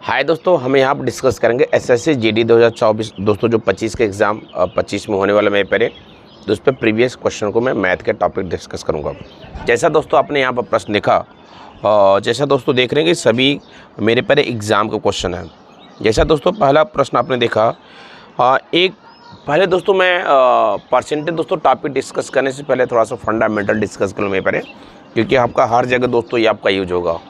हाय दोस्तों, हम यहाँ पर डिस्कस करेंगे एसएससी जीडी 2024 दोस्तों जो 25 के एग्ज़ाम 25 में होने वाला मेरे पहले तो उस पर प्रीवियस क्वेश्चन को मैं मैथ के टॉपिक डिस्कस करूँगा। जैसा दोस्तों आपने यहाँ पर प्रश्न लिखा, जैसा दोस्तों देख रहे हैं कि सभी मेरे पहले एग्ज़ाम का क्वेश्चन है। जैसा दोस्तों पहला प्रश्न आपने देखा, एक पहले दोस्तों मैं परसेंटेज दोस्तों टॉपिक डिस्कस करने से पहले थोड़ा सा फंडामेंटल डिस्कस करूँ मेरे पहले, क्योंकि आपका हर जगह दोस्तों ये आपका यूज होगा।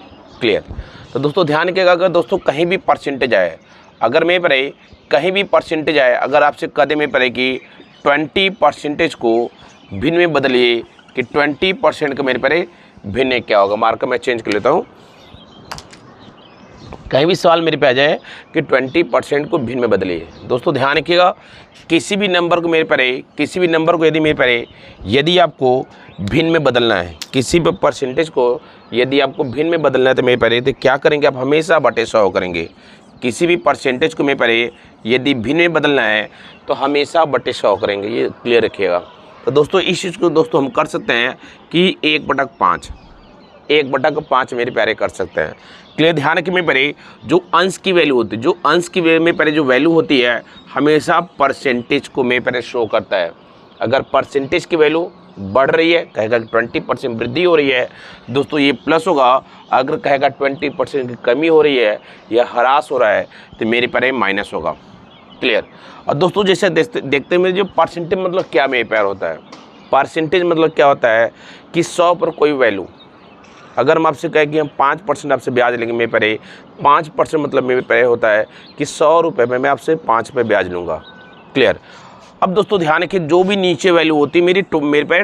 क्लियर? तो दोस्तों ध्यान रखिएगा, अगर दोस्तों कहीं भी परसेंटेज आए, अगर मेरे परे कहीं भी परसेंटेज आए, अगर आपसे कदे में पड़े कि 20% को भिन्न में बदलिए कि 20% का मेरे परे भिन्न क्या होगा, मार्कर मैं चेंज कर लेता हूँ। कहीं भी सवाल मेरे पे आ जाए कि 20% को भिन्न में बदलिए, दोस्तों ध्यान रखिएगा, किसी भी नंबर को मेरे परे किसी भी नंबर को यदि मेरे परे यदि आपको भिन्न में बदलना है, किसी भी परसेंटेज को यदि आपको भिन्न में बदलना है तो मेरे परे तो क्या करेंगे आप, हमेशा बटे 100 करेंगे। किसी भी परसेंटेज को मेरे परे यदि भिन्न में बदलना है तो हमेशा बटे 100 करेंगे, ये क्लियर रखिएगा। तो दोस्तों इस चीज़ को दोस्तों हम कर सकते हैं कि 1/5 मेरे प्यारे कर सकते हैं। क्लियर? ध्यान रखिए मेरे परे जो अंश की वैल्यू होती है, जो अंश की में परे जो वैल्यू होती है हमेशा परसेंटेज को मेरे परे शो करता है। अगर परसेंटेज की वैल्यू बढ़ रही है कहेगा कि 20% वृद्धि हो रही है दोस्तों, ये प्लस होगा। अगर कहेगा 20% की कमी हो रही है या ह्रास हो रहा है तो मेरे परे माइनस होगा। क्लियर? और दोस्तों जैसे देखते हैं मेरे जो परसेंटेज मतलब क्या मेरे प्यार होता है, परसेंटेज मतलब क्या होता है कि 100 पर कोई वैल्यू, अगर हम आपसे कहें कि हम 5% आपसे ब्याज लेंगे मेरे परे, 5% मतलब मेरे परे होता है कि 100 रुपये में मैं आपसे 5 रुपये ब्याज लूँगा। क्लियर? अब दोस्तों ध्यान रखिए, जो भी नीचे वैल्यू होती है मेरे पे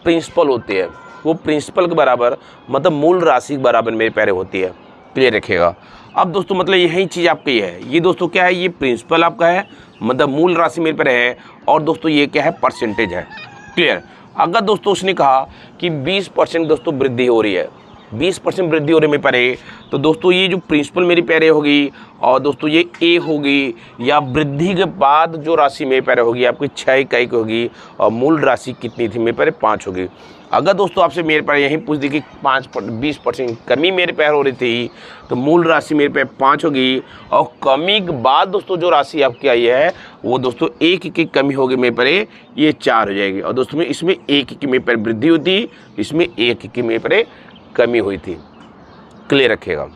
प्रिंसिपल होती है, वो प्रिंसिपल के बराबर मतलब मूल राशि के बराबर मेरे पैरे होती है। क्लियर रखिएगा। अब दोस्तों मतलब यही चीज़ आपकी है, ये दोस्तों क्या है, ये प्रिंसिपल आपका है मतलब मूल राशि मेरे पे है, और दोस्तों ये क्या है, परसेंटेज है। क्लियर? अगर दोस्तों उसने कहा कि 20% दोस्तों वृद्धि हो रही है, 20% वृद्धि हो रही है मेरे परे, तो दोस्तों ये जो प्रिंसिपल मेरी पैरे होगी और दोस्तों ये ए होगी, या वृद्धि के बाद जो राशि मेरे पैरे होगी आपकी 6 इकाई की होगी, और मूल राशि कितनी थी मेरे पैरे 5 होगी। अगर दोस्तों आपसे मेरे पैर यहीं पूछ दी कि 20% कमी मेरे पैर हो रही थी तो मूल राशि मेरे पैर 5 होगी, और कमी के बाद दोस्तों जो राशि आपकी आई है वो दोस्तों 1 की कमी होगी मेरे पैर, ये 4 हो जाएगी। और दोस्तों इसमें 1 की मेरे पैर वृद्धि होती, इसमें 1 की मेरे पैर कमी हुई थी। क्लियर रखिएगा।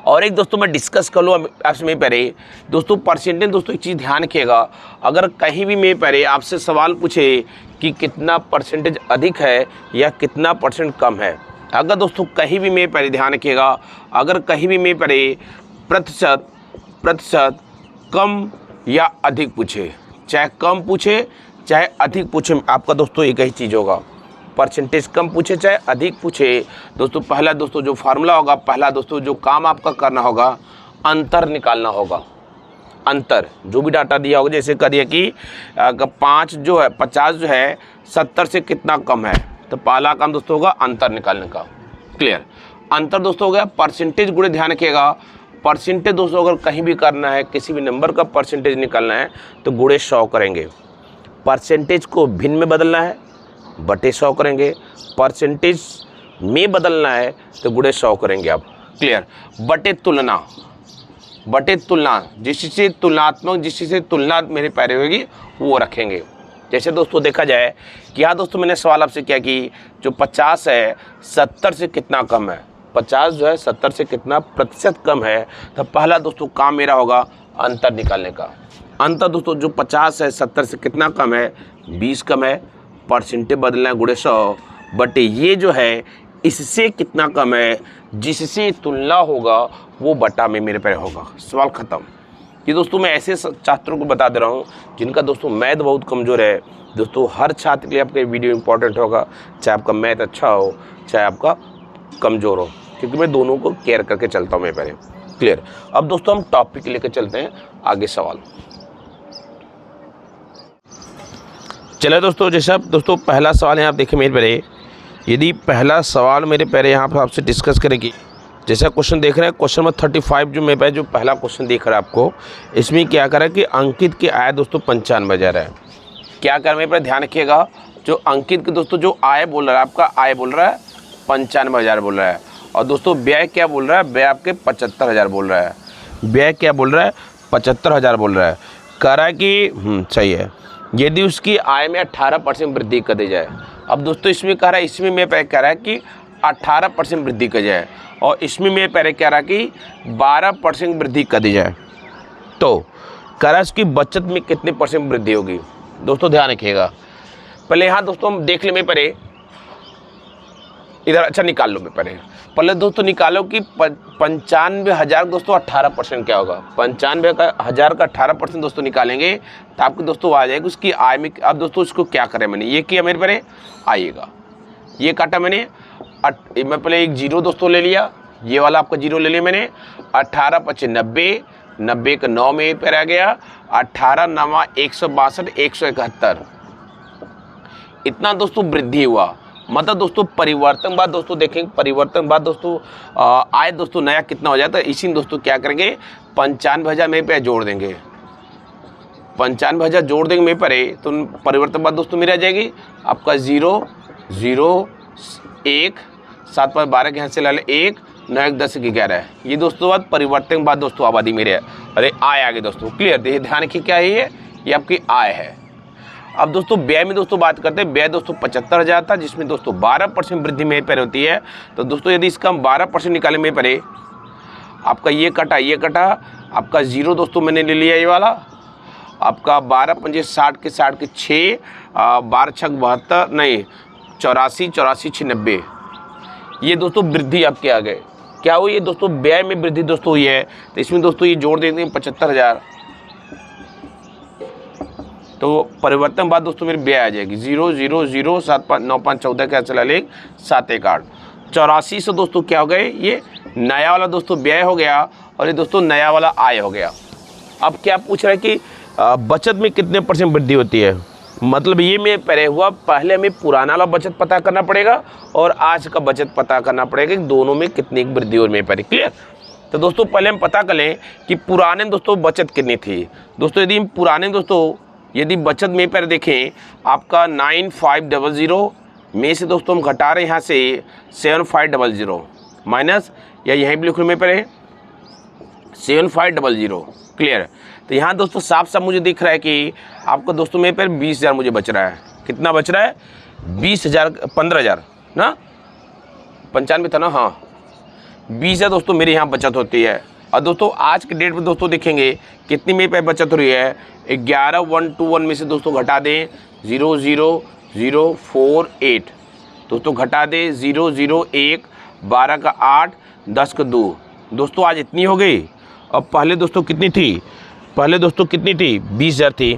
और एक दोस्तों मैं डिस्कस कर लूँ आपसे मेरे पहले दोस्तों परसेंटेज, दोस्तों एक चीज़ ध्यान रखिएगा, अगर कहीं भी मेरे पहले आपसे सवाल पूछे कि कितना परसेंटेज अधिक है या कितना परसेंट कम है, अगर दोस्तों कहीं भी मेरे पहले ध्यान रखिएगा, अगर कहीं भी मेरे पहले प्रतिशत कम या अधिक पूछे, चाहे कम पूछे चाहे अधिक पूछे, आपका दोस्तों एक ही चीज़ होगा, परसेंटेज कम पूछे चाहे अधिक पूछे दोस्तों, पहला दोस्तों जो फार्मूला होगा, पहला दोस्तों जो काम आपका करना होगा, अंतर निकालना होगा। अंतर जो भी डाटा दिया होगा, जैसे कह दिया कि 50 जो है 70 से कितना कम है, तो पहला काम दोस्तों होगा अंतर निकालने का। क्लियर? अंतर दोस्तों हो गया परसेंटेज गुणे, ध्यान रखिएगा परसेंटेज दोस्तों अगर कहीं भी करना है, किसी भी नंबर का परसेंटेज निकालना है तो गुणे 100 करेंगे। परसेंटेज को भिन्न में बदलना है बटे 100 करेंगे, परसेंटेज में बदलना है तो गुणे 100 करेंगे आप। क्लियर? बटे तुलना जिससे तुलनात्मक, जिससे तुलना मेरे पैरे होगी वो रखेंगे। जैसे दोस्तों देखा जाए कि यहाँ दोस्तों मैंने सवाल आपसे क्या कि जो 50 है 70 से कितना कम है, 50 जो है 70 से कितना प्रतिशत कम है, तो पहला दोस्तों काम मेरा होगा अंतर निकालने का। अंतर दोस्तों जो 50 है 70 से कितना कम है, 20 कम है, परसेंटेज बदलना है गुणे 100, बटे ये जो है इससे कितना कम है, जिससे तुलना होगा वो बटा में मेरे पे होगा। सवाल ख़त्म। ये दोस्तों मैं ऐसे छात्रों को बता दे रहा हूँ जिनका दोस्तों मैथ बहुत कमज़ोर है। दोस्तों हर छात्र के लिए आपका वीडियो इंपॉर्टेंट होगा, चाहे आपका मैथ अच्छा हो चाहे आपका कमज़ोर हो, क्योंकि मैं दोनों को केयर करके चलता हूँ मैं पहले। क्लियर? अब दोस्तों हम टॉपिक लेकर चलते हैं आगे सवाल। चलो दोस्तों, जैसे आप दोस्तों पहला सवाल है, आप देखिए मेरे पहले, यदि पहला सवाल मेरे पहले यहाँ पर आपसे डिस्कस करेगी, जैसा क्वेश्चन देख रहे हैं क्वेश्चन नंबर 35 जो मेरे पास जो पहला क्वेश्चन दिख रहा है आपको, इसमें क्या करें कि अंकित की आय दोस्तों 95,000 है। क्या कर मेरे पर ध्यान रखिएगा, जो अंकित के दोस्तों जो आय बोल रहा है, आपका आय बोल रहा है 95,000 बोल रहा है, और दोस्तों व्यय क्या बोल रहा है, व्यय आपके 75,000 बोल रहा है। व्यय क्या बोल रहा है, 75,000 बोल रहा है। कह रहा है कि सही है, यदि उसकी आय में 18% वृद्धि कर दी जाए। अब दोस्तों इसमें कह रहा है, इसमें मैं पहले कह रहा है कि 18% वृद्धि कर जाए, और इसमें मैं पहले कह रहा कि 12% वृद्धि कर दी जाए। तो कह रहा है उसकी बचत में कितने परसेंट वृद्धि होगी। दोस्तों ध्यान रखिएगा, पहले यहाँ दोस्तों हम देख ले, मैं पहले इधर अच्छा निकाल लो। मैं पहले दोस्तों निकालो कि 95,000 दोस्तों 18% क्या होगा। 95,000 का 18% दोस्तों निकालेंगे तो आपको दोस्तों आ जाएगा उसकी आय में। अब दोस्तों इसको क्या करें, मैंने ये किया, मेरे पहले आइएगा, ये काटा मैंने, मैं पहले एक जीरो दोस्तों ले लिया, ये वाला आपका जीरो ले लिया मैंने। 18 × 5 = 90, 90 का 9 में पर आ गया, 18 × 9 = 162, 171। इतना दोस्तों वृद्धि हुआ। मतलब दोस्तों परिवर्तन बाद दोस्तों देखेंगे, परिवर्तन बाद दोस्तों आय दोस्तों नया कितना हो जाता है। इसी में दोस्तों क्या करेंगे, 95,000 में पे जोड़ देंगे, 95,000 जोड़ देंगे में परे, तो परिवर्तन बाद दोस्तों मेरी आ जाएगी आपका 0 0 1 7 5 12 के यहाँ से ला ले 1 9 1 10 11। ये दोस्तों बाद परिवर्तन बाद दोस्तों आबादी मेरे, अरे आय आ गई दोस्तों। क्लियर, ध्यान रखिए क्या है ये आपकी आय है। अब दोस्तों व्यय में दोस्तों बात करते हैं। व्यय दोस्तों 75,000 था, जिसमें दोस्तों 12% वृद्धि में पर होती है। तो दोस्तों यदि इसका हम 12% निकाले में परे, आपका ये कटा, आपका जीरो दोस्तों मैंने ले लिया ये वाला, आपका 12 × 5 = 60 के 6, 12 × 6 = 72, नहीं 84, 84 × 6 = 90। ये दोस्तों वृद्धि आपके आ गए। क्या हुई है दोस्तों, व्यय में वृद्धि दोस्तों हुई है। तो इसमें दोस्तों ये जोड़ देते हैं 75,000, तो परिवर्तन बाद दोस्तों मेरी व्यय आ जाएगी 0 0 0 7 5 9 5 14 क्या चला ले 7 1 8 84 से दोस्तों क्या हो गए, ये नया वाला दोस्तों व्यय हो गया और ये दोस्तों नया वाला आय हो गया। अब क्या पूछ रहा है कि बचत में कितने % वृद्धि होती है। मतलब ये में पहले हुआ, पहले हमें पुराना वाला बचत पता करना पड़ेगा और आज का बचत पता करना पड़ेगा कि दोनों में कितनी वृद्धि और में पहले। क्लियर, तो दोस्तों पहले हम पता कर लें कि पुराने दोस्तों बचत कितनी थी। दोस्तों यदि हम पुराने दोस्तों यदि बचत में पर देखें, आपका 9500 में से दोस्तों हम घटा रहे हैं यहाँ से 7500 माइनस, या यहीं भी लिख में पर है 7500। क्लियर, तो यहाँ दोस्तों साफ साफ मुझे दिख रहा है कि आपको दोस्तों में पर 20,000 मुझे बच रहा है। कितना बच रहा है, 20,000 15,000 ना, 95 था ना, हाँ 20,000 दोस्तों मेरे यहाँ बचत होती है। और दोस्तों आज के डेट में दोस्तों देखेंगे कितनी मेरे पे बचत हो रही है। 11 121 में से दोस्तों घटा दें 0 0 0 4 8, दोस्तों घटा दें 0 0 1 12 का 8 10 का 2, दोस्तों आज इतनी हो गई। अब पहले दोस्तों कितनी थी, पहले दोस्तों कितनी थी, 20,000 थी।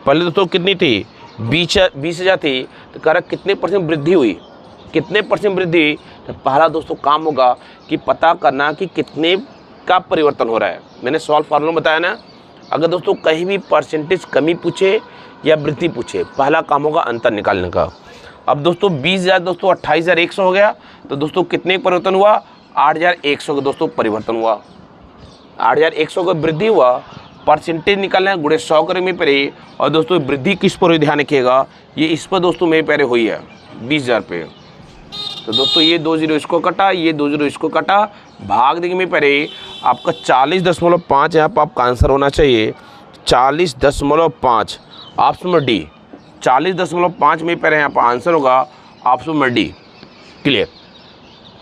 पहले दोस्तों कितनी थी, 20,000 थी। तो कह रहा कितने % वृद्धि हुई, कितने % वृद्धि। तो पहला दोस्तों काम होगा कि पता करना कि कितने का परिवर्तन हो रहा है। मैंने सॉल्व फार्मूला बताया ना, अगर दोस्तों कहीं भी परसेंटेज कमी पूछे या वृद्धि पूछे, पहला काम होगा अंतर निकालने का। अब दोस्तों 20,000 दोस्तों 28,100 हो गया, तो दोस्तों कितने परिवर्तन हुआ, 8,100 का दोस्तों परिवर्तन हुआ। 8,100 का वृद्धि हुआ, परसेंटेज निकालना है, गुणे 100 करेंगे पहले। और दोस्तों वृद्धि किस पर हुई ध्यान रखिएगा, ये इस पर दोस्तों मेरे पहले हुई है 20,000 पे। तो दोस्तों ये 2 0 इसको कटा, ये 2 0 इसको कटा, भाग देंगे में पहले आपका 40.5 यहाँ पर आपका आंसर होना चाहिए 40.5, ऑप्शन नंबर डी 40.5 में पहले यहाँ पर आंसर होगा option number D. Clear,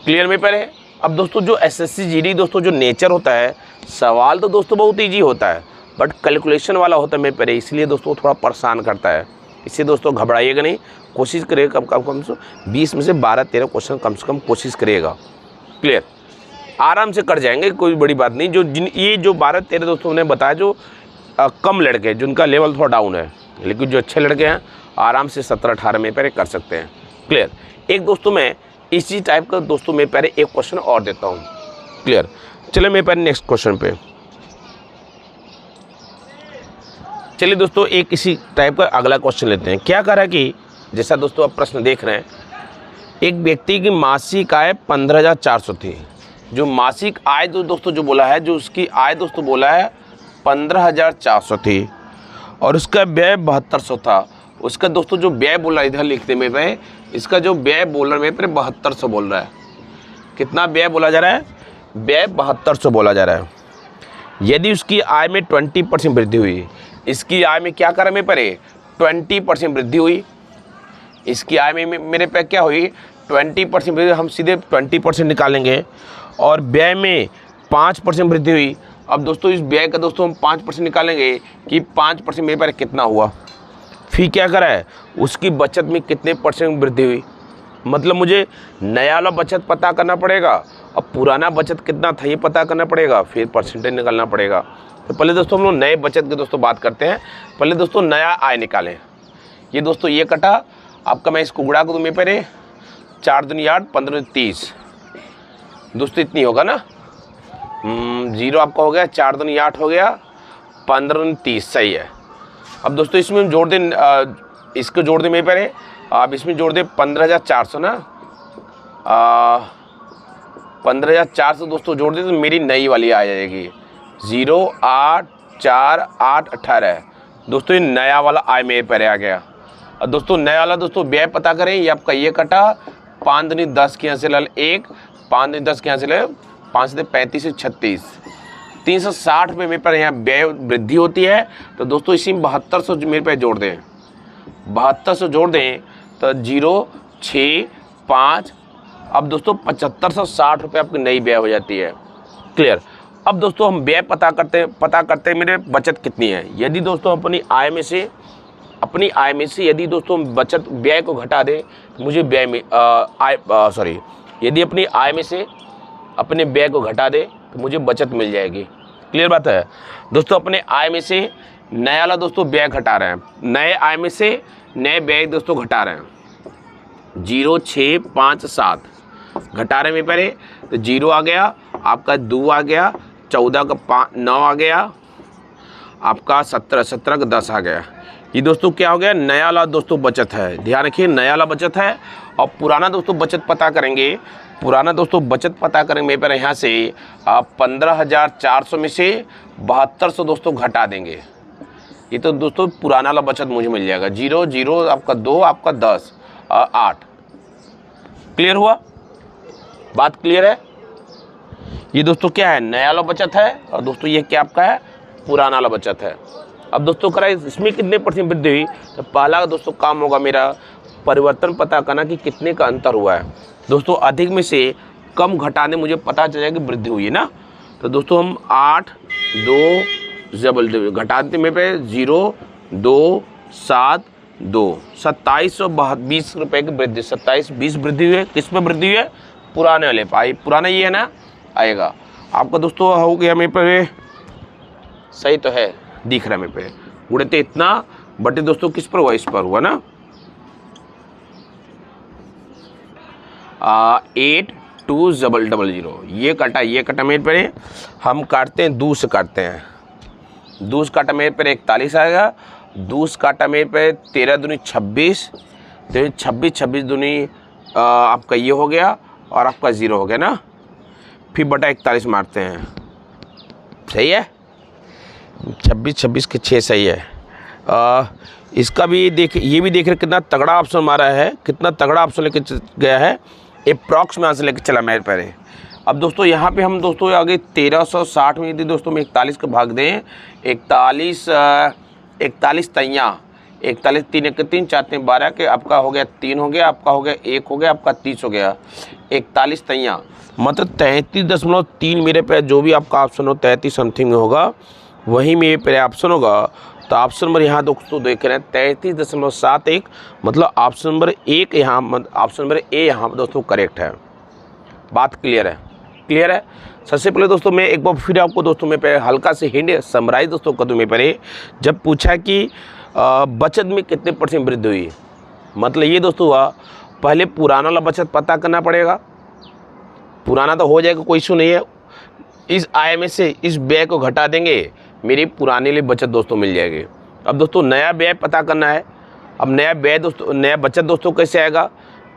clear में पहले। अब दोस्तों जो एसएससी जीडी दोस्तों जो नेचर होता है, सवाल तो दोस्तों बहुत ईजी होता है बट कैलकुलेशन वाला होता है में पहले, इसलिए दोस्तों थोड़ा परेशान करता है। इससे दोस्तों घबराइएगा नहीं, कोशिश करिएगा कम से 20 में से 12-13 क्वेश्चन कम से कम कोशिश करिएगा। क्लियर, आराम से कर जाएंगे, कोई बड़ी बात नहीं। ये जो 12-13 दोस्तों ने बताया जो कम लड़के जिनका लेवल थोड़ा डाउन है, लेकिन जो अच्छे लड़के हैं आराम से 17-18 में पहले कर सकते हैं। क्लियर, एक दोस्तों मैं इसी टाइप का दोस्तों में पहले एक क्वेश्चन और देता हूँ। क्लियर, चलिए मैं पहले नेक्स्ट क्वेश्चन पे, चलिए दोस्तों एक इसी टाइप का अगला क्वेश्चन लेते हैं। क्या कह रहा है कि जैसा दोस्तों आप प्रश्न देख रहे हैं, एक व्यक्ति की मासिक आय 15,400 थी। जो मासिक आय दोस्तों जो बोला है, जो उसकी आय दोस्तों बोला है 15,400 थी और उसका व्यय 7200 था। उसका दोस्तों जो व्यय बोल रहा है, इधर लिखते में पे इसका जो व्यय बोल रहा है 7200 बोल रहा है। कितना व्यय बोला जा रहा है? व्यय 7200 बोला जा रहा है। यदि उसकी आय में 20% वृद्धि हुई, इसकी आय में क्या करा मेरे पे? 20% वृद्धि हुई। इसकी आय में मेरे पे क्या हुई? 20% वृद्धि। हम सीधे 20% निकालेंगे। और व्यय में 5% वृद्धि हुई। अब दोस्तों इस व्यय का दोस्तों हम 5% निकालेंगे कि 5% मेरे पे कितना हुआ। फिर क्या करा है? उसकी बचत में कितने परसेंट वृद्धि हुई। मतलब मुझे नया वाला बचत पता करना पड़ेगा और पुराना बचत कितना था ये पता करना पड़ेगा, फिर परसेंटेज निकालना पड़ेगा। तो पहले दोस्तों हम लोग नए बचत की दोस्तों बात करते हैं। पहले दोस्तों नया आय निकालें। ये दोस्तों ये कटा आपका, मैं इसको गुणा करूँ मेरे पे 4 दूनी 8, 15 30 दोस्तों इतनी होगा ना। 0 आपका हो गया, 4 दूनी 8 हो गया, 15 30 सही है। अब दोस्तों इसमें हम जोड़ दें, इसको जोड़ दें मेरे पे, आप इसमें जोड़ दें 15,400 ना। 15,400 दोस्तों जोड़ दें तो मेरी नई वाली आ जाएगी 0 8 4 8 18 दोस्तों। ये नया वाला आय मेरे पे आ गया। और दोस्तों नया वाला दोस्तों व्यय पता करें। ये आपका ये कटा 5 दूनी 10 के यहाँ से लल 1, 5 दूनी 10 के यहाँ से ले 5 से 35 से 36, 360 रुपये मेरे पर यहाँ व्यय वृद्धि होती है। तो दोस्तों इसी में 7200 मेरे पे जोड़ दें, 7200 जोड़ दें तो 0 6 5। अब दोस्तों 7560 रुपये आपकी नई व्यय हो जाती है। क्लियर। अब दोस्तों हम व्यय पता करते हैं मेरे बचत कितनी है। यदि दोस्तों अपनी आय में से यदि दोस्तों बचत व्यय को घटा दें तो मुझे व्यय में यदि अपनी आय में से अपने व्यय को घटा दे तो मुझे बचत मिल जाएगी। क्लियर बात है दोस्तों। अपने आय में से नया वाला दोस्तों व्यय घटा रहे हैं, नए आय में से नए व्यय दोस्तों घटा रहे हैं। 0 6 5 7 घटा रहे हैं मेरे पहले, तो 0 आ गया आपका, 2 आ गया, 14 का 9 आ गया आपका, 17 का 10 आ गया। ये दोस्तों क्या हो गया? नया वाला दोस्तों बचत है। ध्यान रखिए नया वाला बचत है। और पुराना दोस्तों बचत पता करेंगे। पुराना दोस्तों बचत पता करेंगे मेरे पर यहाँ से आप 15,400 में से 7200 दोस्तों घटा देंगे। ये तो दोस्तों पुराना वाला बचत मुझे मिल जाएगा। 0 0 आपका 2 आपका 10 8। क्लियर हुआ? बात क्लियर है? ये दोस्तों क्या है? नया वाला बचत है। और दोस्तों ये क्या आपका है? पुराना वाला बचत है। अब दोस्तों करा इसमें कितने परसेंट वृद्धि हुई, तो पहला दोस्तों काम होगा मेरा परिवर्तन पता करना कि कितने का अंतर हुआ है। दोस्तों अधिक में से कम घटाने मुझे पता चल जाएगा कि वृद्धि हुई है ना। तो दोस्तों हम 8 2 घटाते में पे 0 2 7 2 2720 रुपये की वृद्धि, 2720 वृद्धि हुई है। किस में वृद्धि हुई है? पुराने वाले पे। पुराना ये है ना आएगा आपका दोस्तों हो गया मेरे पे, सही तो है दिख रहा है मेरे पे। उड़ते इतना बटे दोस्तों किस पर हुआ? इस पर हुआ ना। 8200 ये कटा मेरे पे। हम काटते हैं 2 से काटते हैं। 2 काटा मेरे पे 41 आएगा। 2 काटा मेरे पे 13 दूनी 26, 26 दूनी आपका ये हो गया और आपका 0 हो गया ना। फिर बटा 41 मारते हैं, सही है। 26 के 6 सही है। इसका भी देख, ये भी देख रहे कितना तगड़ा ऑप्शन मारा है, कितना तगड़ा ऑप्शन लेके गया है। अप्रॉक्स में आंसर लेके चला मेरे पहले। अब दोस्तों यहाँ पे हम दोस्तों आगे 1360 में यदि दोस्तों में 41 का भाग दें, 41 तैया 41 3 1 3 4 3 12 के आपका हो गया 3 हो गया, आपका हो गया 1 हो गया, आपका 30 हो गया। 41 तैया मतलब 33.3 मेरे पे जो भी आपका ऑप्शन हो 33 समथिंग में होगा, वही मेरे पे ऑप्शन होगा। तो ऑप्शन नंबर यहाँ दोस्तों देख रहे हैं 33.71 मतलब ऑप्शन नंबर 1 यहाँ, ऑप्शन नंबर ए यहाँ दोस्तों करेक्ट है। बात क्लियर है? क्लियर है। सबसे पहले दोस्तों मैं एक बार फिर आपको दोस्तों में पे हल्का से हिंट समराइज दोस्तों कर दूँ। मैं पहले जब पूछा कि बचत में कितने परसेंट वृद्धि हुई, मतलब ये दोस्तों हुआ पहले पुराना वाला बचत पता करना पड़ेगा। पुराना तो हो जाएगा, कोई इशू नहीं है। इस आय में से इस व्यय को घटा देंगे, मेरी पुराने लिए बचत दोस्तों मिल जाएगी। अब दोस्तों नया व्यय पता करना है। अब नया व्यय दोस्तों, नया बचत दोस्तों कैसे आएगा?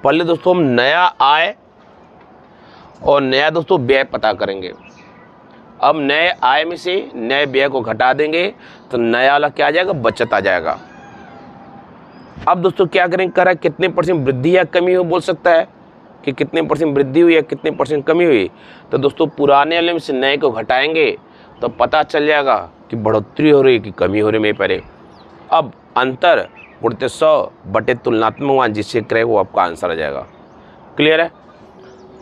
पहले दोस्तों हम नया आय और नया दोस्तों व्यय पता करेंगे। अब नए आय में से नए व्यय को घटा देंगे तो नया वाला क्या आ जाएगा? बचत आ जाएगा। अब दोस्तों क्या करेंगे? करा कितने परसेंट वृद्धि या कमी हो बोल सकता है। कि कितने परसेंट वृद्धि हुई है, कितने परसेंट कमी हुई, तो दोस्तों पुराने वाले में से नए को घटाएंगे तो पता चल जाएगा कि बढ़ोतरी हो रही है कि कमी हो रही है मेरे प्यारे। अब अंतर गुणित 100 बटे तुलनात्मक मान जिससे करे वो आपका आंसर आ जाएगा। क्लियर है।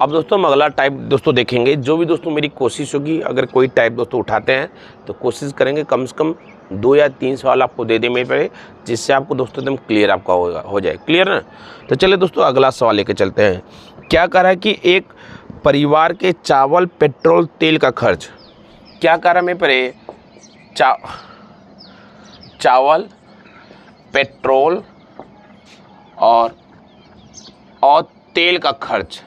अब दोस्तों हम अगला टाइप दोस्तों देखेंगे। जो भी दोस्तों मेरी कोशिश होगी, अगर कोई टाइप दोस्तों उठाते हैं तो कोशिश करेंगे कम से कम 2 या 3 सवाल आपको दे दें मेरे पे, जिससे आपको दोस्तों एकदम क्लियर आपका हो जाए। क्लियर ना। तो चलिए दोस्तों अगला सवाल लेके चलते हैं। क्या कह रहा है कि एक परिवार के चावल पेट्रोल तेल का खर्च, क्या कह रहा है मेरे पे, चावल पेट्रोल और तेल का खर्च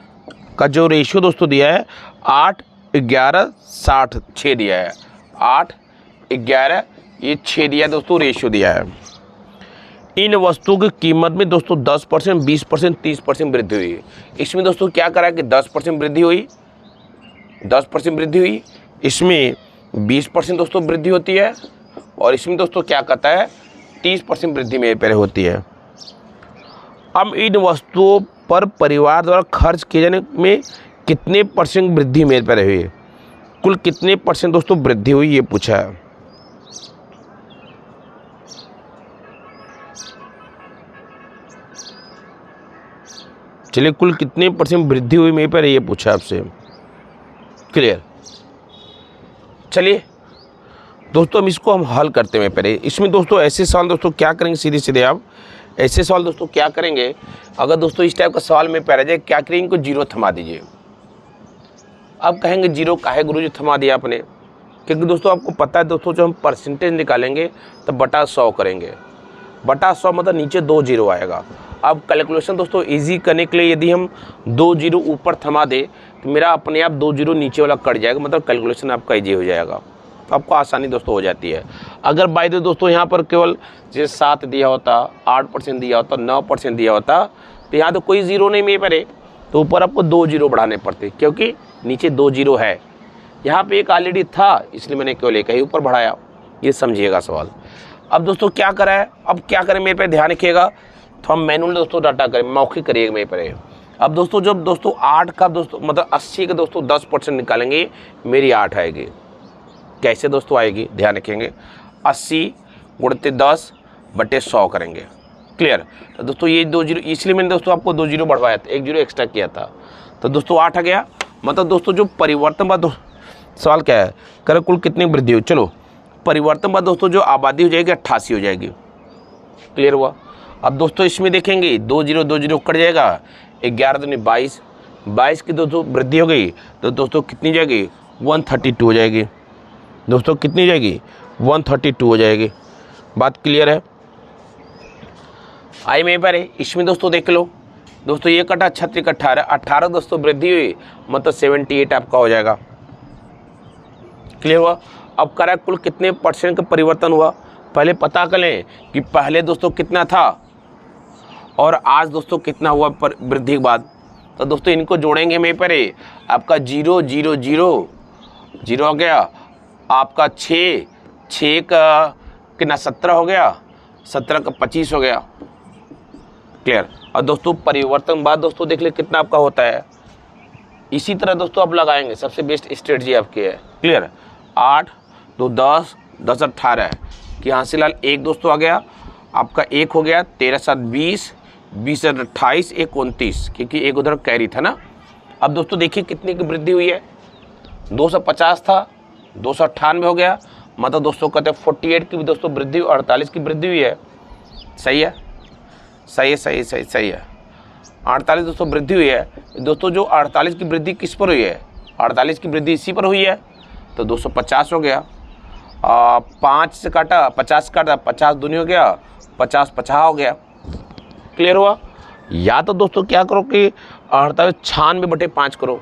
का जो रेशियो दोस्तों दिया है 8, 11, 60, 6 दिया है। 8, 11 ये 6 दिया है दोस्तों, रेशियो दिया है। इन वस्तुओं की कीमत में दोस्तों 10%, 20%, 30% वृद्धि हुई। इसमें दोस्तों क्या करा है कि 10% वृद्धि हुई, 10% वृद्धि हुई। इसमें 20% दोस्तों वृद्धि होती है, और इसमें दोस्तों क्या कहता है 30% वृद्धि मेरे पे होती है। अब इन वस्तुओं पर परिवार द्वारा खर्च किए जाने में कितने परसेंट वृद्धि मेरे पे हुई, कुल कितने परसेंट दोस्तों वृद्धि हुई ये पूछा है। चलिए कुल कितने परसेंट वृद्धि हुई मेरे पे ये पूछा आपसे। क्लियर। चलिए दोस्तों हम इसको हम हल करते हैं पहले। इसमें दोस्तों ऐसे सवाल दोस्तों क्या करेंगे, सीधे सीधे आप ऐसे सवाल दोस्तों क्या करेंगे, अगर दोस्तों इस टाइप का सवाल में पहले जाए क्या करेंगे, इनको 0 थमा दीजिए। अब कहेंगे 0 काहे गुरुजी थमा दिया आपने, क्योंकि दोस्तों आपको पता है दोस्तों जब हम परसेंटेज निकालेंगे तो बटा 100 करेंगे। बटा 100 मतलब नीचे 2 0 आएगा। अब कैलकुलेशन दोस्तों इजी करने के लिए यदि हम 2 0 ऊपर थमा दे तो मेरा अपने आप 2 0 नीचे वाला कट जाएगा, मतलब कैलकुलेशन आपका ईजी हो जाएगा, तो आपको आसानी दोस्तों हो जाती है। अगर बाय द दोस्तों यहाँ पर केवल जैसे 7 दिया होता, 8% दिया होता, 9% दिया होता, तो यहाँ तो कोई 0 नहीं मेरे परे, तो ऊपर आपको 2 0 बढ़ाने पड़ते, क्योंकि नीचे 2 0 है। यहाँ पे एक ऑलरेडी था, इसलिए मैंने केवल एक ही ऊपर बढ़ाया। ये समझिएगा सवाल। अब दोस्तों क्या करा है, अब क्या करें मेरे पे ध्यान रखिएगा, तो हम मैनुअल दोस्तों डाटा करें, मौखिक करिएगा मेरे पे। अब दोस्तों जब दोस्तों 8 का दोस्तों मतलब 80 का दोस्तों 10% निकालेंगे, मेरी 8 आएगी। कैसे दोस्तों आएगी ध्यान रखेंगे, 80 गुणित 10 बटे 100 करेंगे। क्लियर। तो दोस्तों ये 2 0, इसलिए मैंने दोस्तों आपको 2 0 बढ़वाया था, 1 0 एक्स्ट्रा किया था, तो दोस्तों 8 आ गया। मतलब दोस्तों जो परिवर्तन बाद सवाल क्या है, कर कुल कितनी वृद्धि हुई। चलो परिवर्तन बाद दोस्तों जो आबादी हो जाएगी 88 हो जाएगी। क्लियर हुआ। अब दोस्तों इसमें देखेंगे 2 0 कट जाएगा, 11 दूनी 22, 22 की दोस्तों वृद्धि हो गई, तो दोस्तों कितनी जाएगी 132 हो जाएगी। दोस्तों कितनी जाएगी 132 हो जाएगी। बात क्लियर है। आई मेरे पर इसमें दोस्तों देख लो दोस्तों, ये कटा 36 18, 18 दोस्तों वृद्धि हुई, मतलब 78 आपका हो जाएगा। क्लियर हुआ। अब करा कुल कितने परसेंट का परिवर्तन हुआ, पहले पता कर लें कि पहले दोस्तों कितना था और आज दोस्तों कितना हुआ पर वृद्धि के बाद। तो दोस्तों इनको जोड़ेंगे मेरे पर, आपका 0 0 0 0 हो गया, आपका 6 का कितना 17 हो गया, 17 का 25 हो गया। क्लियर। और दोस्तों परिवर्तन बाद दोस्तों देख ले कितना आपका होता है। इसी तरह दोस्तों आप लगाएंगे, सबसे बेस्ट स्ट्रेटजी आपकी है। क्लियर। 8 2 10 10 18 कि यहाँ से लाल 1 दोस्तों आ गया, आपका 1 हो गया, 13 7 20 20 28 1 29, क्योंकि एक उधर कैरी था ना। अब दोस्तों देखिए कितनी की वृद्धि हुई है, 250 था 298 हो गया, मतलब दोस्तों कहते हैं 48 की भी दोस्तों वृद्धि, 48 की वृद्धि हुई है। सही है, सही है, सही सही सही है। 48 दोस्तों वृद्धि हुई है। दोस्तों जो 48 की वृद्धि किस पर हुई है, 48 की वृद्धि इसी पर हुई है, तो 250 हो गया। 5 से काटा 50 काटा, 50 दूनी हो गया, 50 50 हो गया। क्लियर हुआ। या तो दोस्तों क्या करो कि 48 96/5 करो,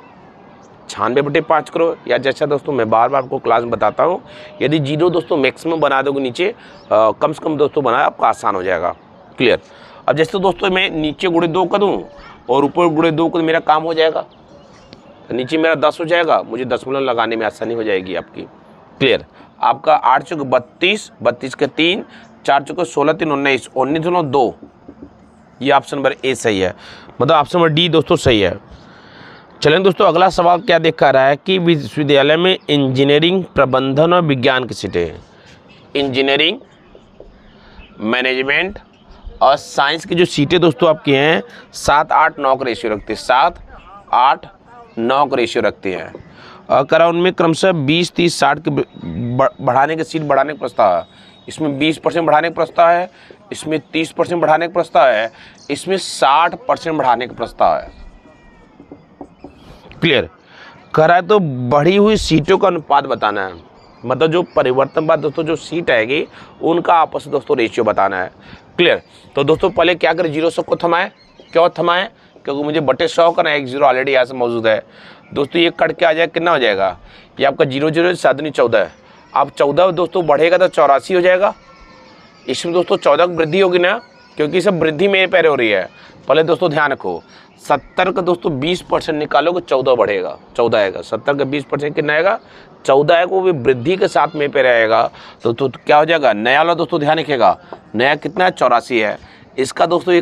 96/5 करो, या जैसा दोस्तों मैं बार बार आपको क्लास में बताता हूँ, यदि 0 दोस्तों मैक्सिमम बना दोगे नीचे, कम से कम दोस्तों बनाया आपका आसान हो जाएगा। क्लियर। अब जैसे दोस्तों मैं नीचे गुणे 2 कर दूँ और ऊपर गुणे 2 कर, मेरा काम हो जाएगा, तो नीचे मेरा 10 हो जाएगा, मुझे दशमलव लगाने में आसानी हो जाएगी आपकी। क्लियर। आपका 8 चौके 32, 32 के 3, 4 चौके 16 3 19, 19 2, ये ऑप्शन नंबर ए सही है, मतलब ऑप्शन नंबर डी दोस्तों सही है। चलें दोस्तों, अगला सवाल क्या देखा रहा है कि विश्वविद्यालय में इंजीनियरिंग, प्रबंधन और विज्ञान की सीटें हैं। इंजीनियरिंग, मैनेजमेंट और साइंस की जो सीटें दोस्तों आपकी हैं 7-8-9 का रेशियो रखती है, 7-8-9 का रेशियो रखती हैं। अगर उनमें क्रमशः 20, 30, 60 के बढ़ाने के सीट बढ़ाने का प्रस्ताव है। इसमें 20% बढ़ाने का प्रस्ताव है, इसमें 30% बढ़ाने का प्रस्ताव है, इसमें 60% बढ़ाने का प्रस्ताव है। क्लियर करा है। तो बढ़ी हुई सीटों का अनुपात बताना है, मतलब जो परिवर्तन बाद दोस्तों जो सीट आएगी उनका आपस में दोस्तों रेशियो बताना है। क्लियर। तो दोस्तों पहले क्या करें, 0 को थमाएं। क्यों थमाएं? क्योंकि मुझे बटे 100 करना है, 1 0 ऑलरेडी यहाँ से मौजूद है। दोस्तों ये कट के आ जाए, कितना हो जाएगा, ये आपका 0 0 7 14 है। अब 14 दोस्तों बढ़ेगा तो 84 हो जाएगा। इसमें दोस्तों 14 की वृद्धि होगी ना, क्योंकि सब वृद्धि मेरे पैर हो रही है। पहले दोस्तों ध्यान रखो, 70 का दोस्तों 20% निकालोगे 14 बढ़ेगा, 14 आएगा। 70 का 20% कितना आएगा, 14 आएगा, वो भी वृद्धि के साथ में पे रहेगा। तो क्या हो जाएगा, नया वाला दोस्तों ध्यान रखिएगा, नया कितना है, 84 है। इसका दोस्तों ये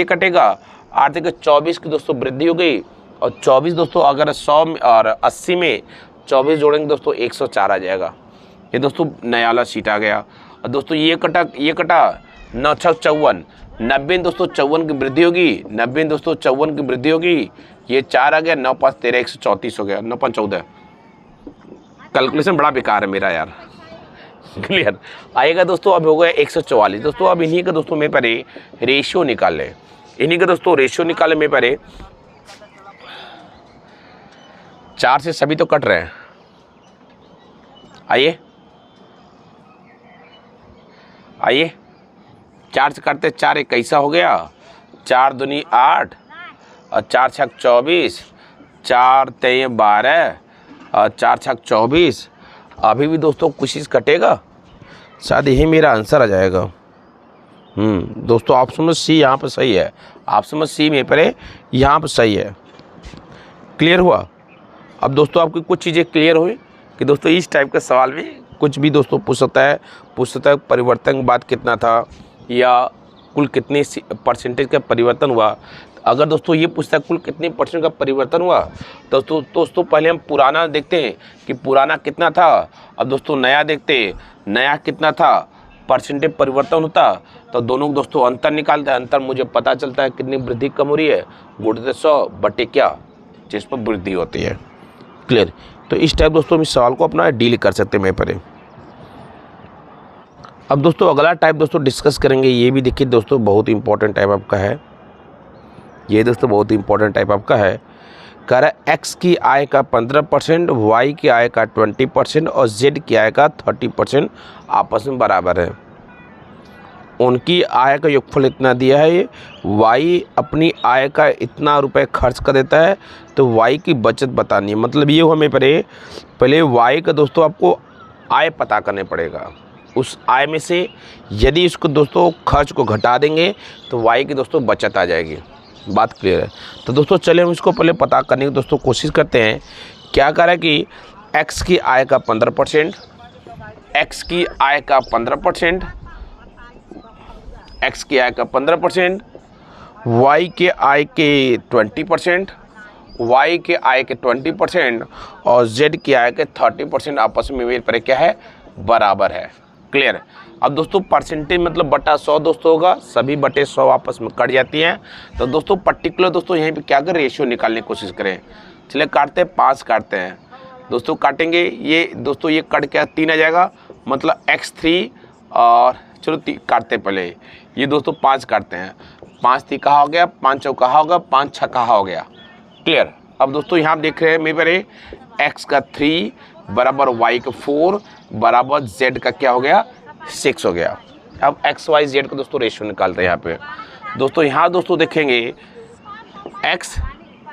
कटेगा, आर्थिक 24 की दोस्तों वृद्धि हो गई। और 24 दोस्तों अगर 100 और 80 में 24 जोड़ेंगे दोस्तों 104 आ जाएगा। ये दोस्तों नया वाला सीट आ गया। और दोस्तों ये कटा 9 6 54, 90 दोस्तों 54 की वृद्धि होगी, 90 दोस्तों 54 की वृद्धि होगी। ये 4 आ गया, 9 5 13 134 हो गया, 9 5 14। कैलकुलेशन बड़ा बेकार है मेरा यार। क्लियर आएगा दोस्तों। अब हो गया 144। दोस्तों अब इन्हीं का दोस्तों मेरे पर रेशियो निकाल लें, इन्हीं का दोस्तों रेशियो निकाले मेरे पर। 4 से सभी तो कट रहे हैं, आइए 4 से काटते, 4 1 कैसा हो गया, 4 दूनी 8 और 4 6 24, 4 3 12 और 4 6 24। अभी भी दोस्तों कुछ चीज़ कटेगा, शायद यही मेरा आंसर आ जाएगा। दोस्तों ऑप्शन में सी यहाँ पर सही है, ऑप्शन में सी में पर यहाँ पर सही है। क्लियर हुआ। अब दोस्तों आपकी कुछ चीज़ें क्लियर हुई कि दोस्तों इस टाइप के सवाल में कुछ भी दोस्तों पूछ सकता है परिवर्तन बाद कितना था या कुल कितने परसेंटेज का परिवर्तन हुआ। अगर दोस्तों ये पूछता है कुल कितने % का परिवर्तन हुआ, तो दोस्तों पहले हम पुराना देखते हैं कि पुराना कितना था। अब दोस्तों नया देखते हैं, नया कितना था, परसेंटेज परिवर्तन होता, तो दोनों दोस्तों अंतर निकालते हैं। अंतर मुझे पता चलता है कितनी वृद्धि कम हो रही है, गुणित 100 बटे क्या, जिस पर वृद्धि होती है। क्लियर। तो इस टाइप दोस्तों हम इस सवाल को अपना डील कर सकते हैं मेरे पर। अब दोस्तों अगला टाइप दोस्तों डिस्कस करेंगे, ये भी देखिए दोस्तों बहुत इंपॉर्टेंट टाइप आपका है, ये दोस्तों बहुत इंपॉर्टेंट टाइप आपका है। कह रहा है एक्स की आय का 15%, वाई की आय का 20% और जेड की आय का 30% आपस में बराबर है। उनकी आय का योगफल इतना दिया है, ये वाई अपनी आय का इतना रुपए खर्च कर देता है, तो वाई की बचत बतानी है। मतलब ये हमें पहले वाई का दोस्तों आपको आय पता करने पड़ेगा। उस आय में से यदि इसको दोस्तों खर्च को घटा देंगे तो वाई की दोस्तों बचत आ जाएगी। बात क्लियर है। तो दोस्तों चलिए हम इसको पहले पता करने की दोस्तों कोशिश करते हैं। क्या कह रहा है कि एक्स की आय का 15%, एक्स की आय का 15%, एक्स की आय का 15%, वाई के आय के 20%, वाई के आय के 20% और जेड की आय के 30% आपस में मेरे पर क्या है, बराबर है। क्लियर। अब दोस्तों परसेंटेज मतलब बटा 100 दोस्तों होगा, सभी बटे 100 आपस में कट जाती हैं। तो दोस्तों पर्टिकुलर दोस्तों यहीं पे क्या करें, रेशियो निकालने की कोशिश करें। चलिए काटते हैं, 5 काटते हैं दोस्तों, काटेंगे ये दोस्तों, ये कट के 3 आ जाएगा, मतलब x3 और चलो काटते पहले ये दोस्तों 5 काटते हैं। 5 3 कहा हो गया, 5 4 कहा होगा, 5 6 कहा हो गया। क्लियर। अब दोस्तों यहाँ देख रहे हैं मेरे पर एक्स का 3 बराबर वाई का 4 बराबर जेड का क्या हो गया, 6 हो गया। अब एक्स वाई जेड का दोस्तों रेशियो निकालते हैं यहाँ पे। दोस्तों यहाँ दोस्तों देखेंगे एक्स,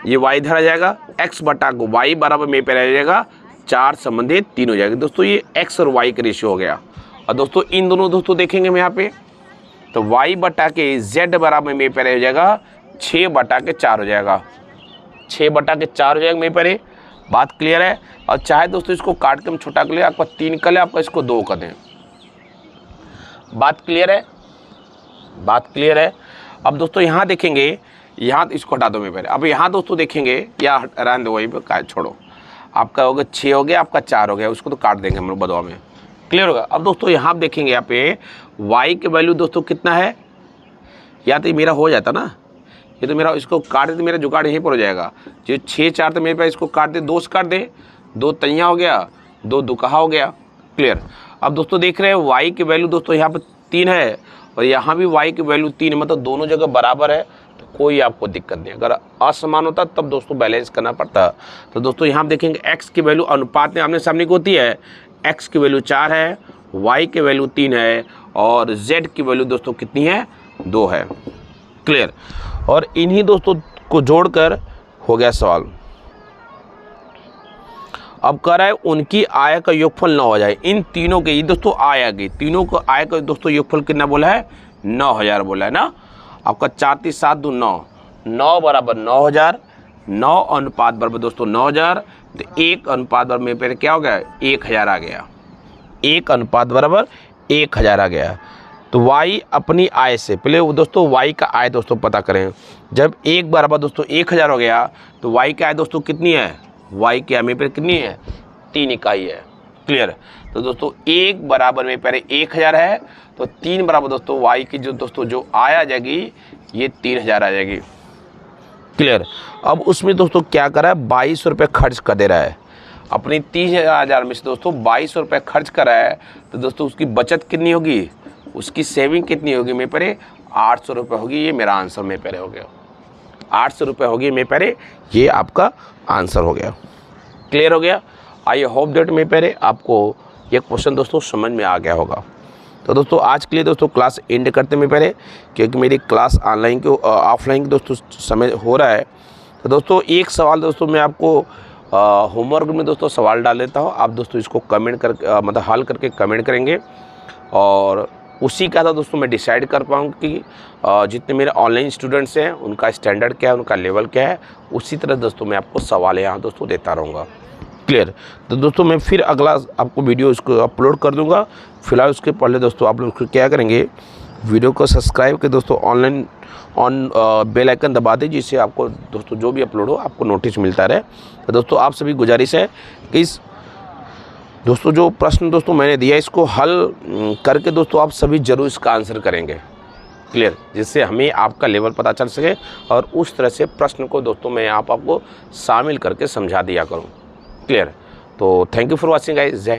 ये वाई इधर आ जाएगा, एक्स बटा को वाई बराबर मेरे पे रह जाएगा 4 संबंधित 3 हो जाएगा। दोस्तों ये एक्स और वाई का रेशियो हो गया। और दोस्तों इन दोनों दोस्तों देखेंगे हम यहाँ पे, तो वाई बटा के जेड बराबर मेरे पे रह जाएगा 6 बटा के 4 हो जाएगा, 6 बटा के 4 हो जाएगा मेरे पे। बात क्लियर है। और चाहे दोस्तों इसको काट के हम छोटा कर ले, आपका 3 कर ले, आपका इसको 2 कर दें। बात क्लियर है, बात क्लियर है। अब दोस्तों यहाँ देखेंगे यहाँ इसको हटा दो मेरे पहले। अब यहाँ दोस्तों देखेंगे, या रहने दो, वही पे छोड़ो, आपका हो गया 6 हो गया, आपका 4 हो गया, उसको तो काट देंगे हम लोग बदवा में, क्लियर होगा। अब दोस्तों यहाँ आप देखेंगे, यहाँ पे y के वैल्यू दोस्तों कितना है, या तो मेरा हो जाता ना, ये तो मेरा, इसको काट दे तो मेरा जुगाड़ यहीं पर हो जाएगा। जो 6 4 तो मेरे पास, इसको काट दे, 2 से काट दे, 2 तैया हो गया, 2 दुकहा हो गया, क्लियर। अब दोस्तों देख रहे हैं y की वैल्यू दोस्तों यहाँ पर 3 है और यहाँ भी y की वैल्यू 3 है, मतलब दोनों जगह बराबर है, तो कोई आपको दिक्कत नहीं। अगर असमान होता तब दोस्तों बैलेंस करना पड़ता। तो दोस्तों यहाँ देखेंगे x की वैल्यू अनुपात में आमने सामने की होती है, x की वैल्यू 4 है, y की वैल्यू 3 है और z की वैल्यू दोस्तों कितनी है, 2 है, क्लियर। और इन्हीं दोस्तों को जोड़कर हो गया सवाल। अब कह रहा है उनकी आय का योगफल 9 हो जाए। इन तीनों के, ये दोस्तों आय आ गई, तीनों को आय का दोस्तों योगफल कितना बोला है, 9000 बोला है ना। आपका 4 3 7 2 9, 9 बराबर 9000, 9 अनुपात बराबर दोस्तों 9000, तो 1 अनुपात बराबर में पहले क्या हो गया, 1000 आ गया, 1 अनुपात बराबर 1000 आ गया। तो y अपनी आय से, पहले वो दोस्तों y का आय दोस्तों पता करें। जब 1 बराबर दोस्तों 1000 हो गया तो y की आय दोस्तों कितनी है, y की आय में पर कितनी है, 3 इकाई है, क्लियर। तो दोस्तों 1 बराबर में पहले 1000 है, तो 3 बराबर दोस्तों y की जो दोस्तों जो आय आ जाएगी, ये 3000 आ जाएगी, क्लियर। अब उसमें दोस्तों क्या करा है, 22 रुपये खर्च कर दे रहा है। अपनी 30,000 में से दोस्तों 22 रुपये खर्च कर रहा है, तो दोस्तों उसकी बचत कितनी होगी, उसकी सेविंग कितनी होगी, मेरे परे 800 रुपये होगी। ये मेरा आंसर मेरे परे हो गया, 800 रुपये होगी मेरे परे, ये आपका आंसर हो गया, क्लियर हो गया। आई होप दैट मेरे परे आपको ये क्वेश्चन दोस्तों समझ में आ गया होगा। तो दोस्तों आज के लिए दोस्तों क्लास एंड करते मेरे परे, क्योंकि मेरी क्लास ऑनलाइन के ऑफलाइन के दोस्तों समय हो रहा है। तो दोस्तों एक सवाल दोस्तों मैं आपको होमवर्क में दोस्तों सवाल डाल देता हूँ, आप दोस्तों इसको कमेंट कर मतलब हल करके कमेंट करेंगे, और उसी का था दोस्तों मैं डिसाइड कर पाऊँ कि जितने मेरे ऑनलाइन स्टूडेंट्स हैं उनका स्टैंडर्ड क्या है, उनका लेवल क्या है। उसी तरह दोस्तों मैं आपको सवाल यहाँ दोस्तों देता रहूँगा, क्लियर। तो दोस्तों मैं फिर अगला आपको वीडियो इसको अपलोड कर दूँगा। फिलहाल उसके पहले दोस्तों आप लोग क्या करेंगे, वीडियो को सब्सक्राइब के दोस्तों ऑनलाइन बेल आइकन दबा दें, जिससे आपको दोस्तों जो भी अपलोड हो आपको नोटिस मिलता रहे। तो दोस्तों आप सभी गुजारिश है कि इस दोस्तों जो प्रश्न दोस्तों मैंने दिया, इसको हल करके दोस्तों आप सभी जरूर इसका आंसर करेंगे, क्लियर, जिससे हमें आपका लेवल पता चल सके और उस तरह से प्रश्न को दोस्तों मैं आपको शामिल करके समझा दिया करूं, क्लियर। तो thank you for watching guys, जय